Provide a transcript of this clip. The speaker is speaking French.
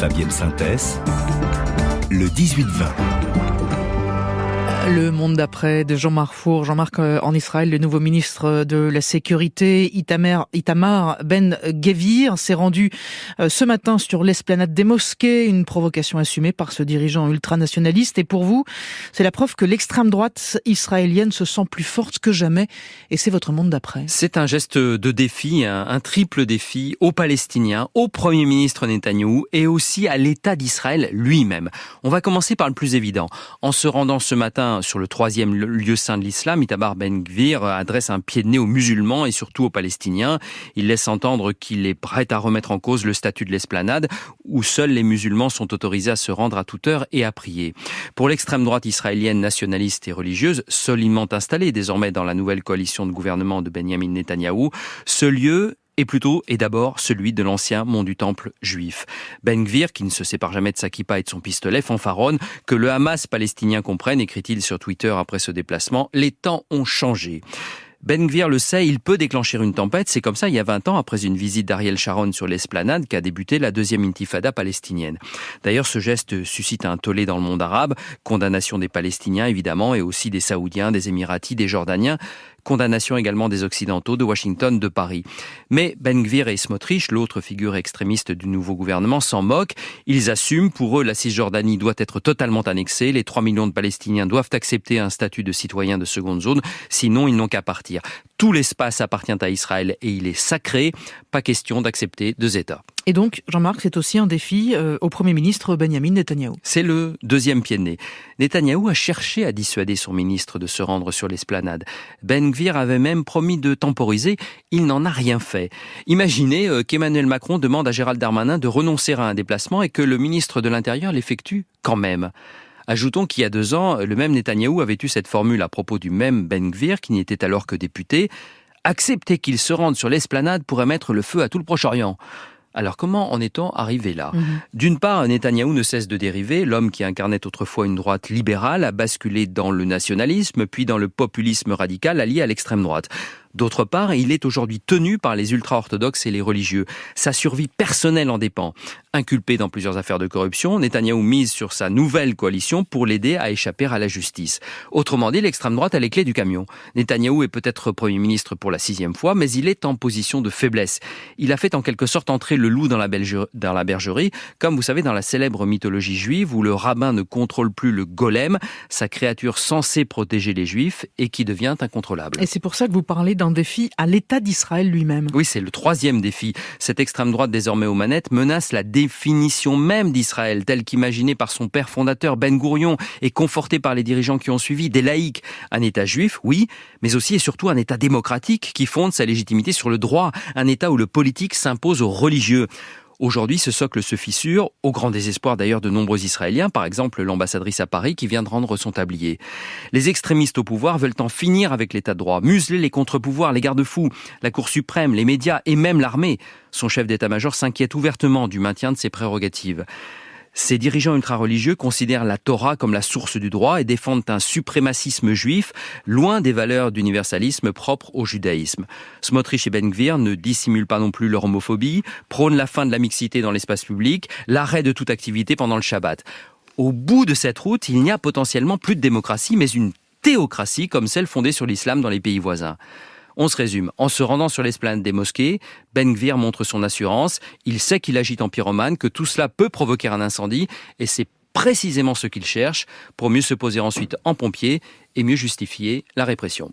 Fabienne Synthès, le 18-20. Le monde d'après de Jean-Marc Four. Jean-Marc, en Israël, le nouveau ministre de la Sécurité, Itamar Ben-Gvir, s'est rendu ce matin sur l'esplanade des mosquées, une provocation assumée par ce dirigeant ultranationaliste. Et pour vous, c'est la preuve que l'extrême droite israélienne se sent plus forte que jamais. Et c'est votre monde d'après. C'est un geste de défi, un triple défi aux Palestiniens, au Premier ministre Netanyahou et aussi à l'État d'Israël lui-même. On va commencer par le plus évident. En se rendant ce matin sur le troisième lieu saint de l'islam, Itamar Ben-Gvir adresse un pied de nez aux musulmans et surtout aux Palestiniens. Il laisse entendre qu'il est prêt à remettre en cause le statut de l'esplanade où seuls les musulmans sont autorisés à se rendre à toute heure et à prier. Pour l'extrême droite israélienne nationaliste et religieuse, solidement installée désormais dans la nouvelle coalition de gouvernement de Benyamin Netanyahou, ce lieu est d'abord celui de l'ancien mont du temple juif. Ben-Gvir, qui ne se sépare jamais de sa kippa et de son pistolet, fanfaronne que le Hamas palestinien comprenne, écrit-il sur Twitter après ce déplacement, les temps ont changé. Ben-Gvir le sait, il peut déclencher une tempête. C'est comme ça, il y a 20 ans, après une visite d'Ariel Sharon sur l'esplanade, qu'a débuté la deuxième intifada palestinienne. D'ailleurs, ce geste suscite un tollé dans le monde arabe. Condamnation des Palestiniens, évidemment, et aussi des Saoudiens, des Émiratis, des Jordaniens. Condamnation également des Occidentaux, de Washington, de Paris. Mais Ben-Gvir et Smotrich, l'autre figure extrémiste du nouveau gouvernement, s'en moquent. Ils assument, pour eux, la Cisjordanie doit être totalement annexée. Les 3 millions de Palestiniens doivent accepter un statut de citoyen de seconde zone, sinon ils n'ont qu'à partir. Tout l'espace appartient à Israël et il est sacré. Pas question d'accepter 2 États. Et donc, Jean-Marc, c'est aussi un défi au Premier ministre Benyamin Netanyahou. C'est le deuxième pied de nez. Netanyahou a cherché à dissuader son ministre de se rendre sur l'esplanade. Ben-Gvir avait même promis de temporiser. Il n'en a rien fait. Imaginez qu'Emmanuel Macron demande à Gérald Darmanin de renoncer à un déplacement et que le ministre de l'Intérieur l'effectue quand même. Ajoutons qu'il y a 2 ans, le même Netanyahou avait eu cette formule à propos du même Ben-Gvir, qui n'était alors que député. Accepter qu'il se rende sur l'esplanade pourrait mettre le feu à tout le Proche-Orient. Alors comment en est-on arrivé là ? D'une part, Netanyahou ne cesse de dériver. L'homme qui incarnait autrefois une droite libérale a basculé dans le nationalisme, puis dans le populisme radical allié à l'extrême droite. D'autre part, il est aujourd'hui tenu par les ultra-orthodoxes et les religieux. Sa survie personnelle en dépend. Inculpé dans plusieurs affaires de corruption, Netanyahou mise sur sa nouvelle coalition pour l'aider à échapper à la justice. Autrement dit, l'extrême droite a les clés du camion. Netanyahou est peut-être Premier ministre pour la 6e fois, mais il est en position de faiblesse. Il a fait en quelque sorte entrer le loup dans la bergerie, comme vous savez dans la célèbre mythologie juive où le rabbin ne contrôle plus le golem, sa créature censée protéger les juifs et qui devient incontrôlable. Et c'est pour ça que vous parlez d'un défi à l'État d'Israël lui-même. Oui, c'est le 3e défi. Cette extrême droite désormais aux manettes menace la définition même d'Israël, telle qu'imaginée par son père fondateur Ben Gourion et confortée par les dirigeants qui ont suivi, des laïcs. Un État juif, oui, mais aussi et surtout un État démocratique qui fonde sa légitimité sur le droit. Un État où le politique s'impose aux religieux. Aujourd'hui, ce socle se fissure, au grand désespoir d'ailleurs de nombreux Israéliens, par exemple l'ambassadrice à Paris qui vient de rendre son tablier. Les extrémistes au pouvoir veulent en finir avec l'état de droit, museler les contre-pouvoirs, les garde-fous, la Cour suprême, les médias et même l'armée. Son chef d'état-major s'inquiète ouvertement du maintien de ses prérogatives. Ces dirigeants ultra-religieux considèrent la Torah comme la source du droit et défendent un suprémacisme juif, loin des valeurs d'universalisme propres au judaïsme. Smotrich et Ben-Gvir ne dissimulent pas non plus leur homophobie, prônent la fin de la mixité dans l'espace public, l'arrêt de toute activité pendant le Shabbat. Au bout de cette route, il n'y a potentiellement plus de démocratie, mais une théocratie comme celle fondée sur l'islam dans les pays voisins. On se résume. En se rendant sur l'esplanade des mosquées, Ben-Gvir montre son assurance. Il sait qu'il agite en pyromane, que tout cela peut provoquer un incendie. Et c'est précisément ce qu'il cherche pour mieux se poser ensuite en pompier et mieux justifier la répression.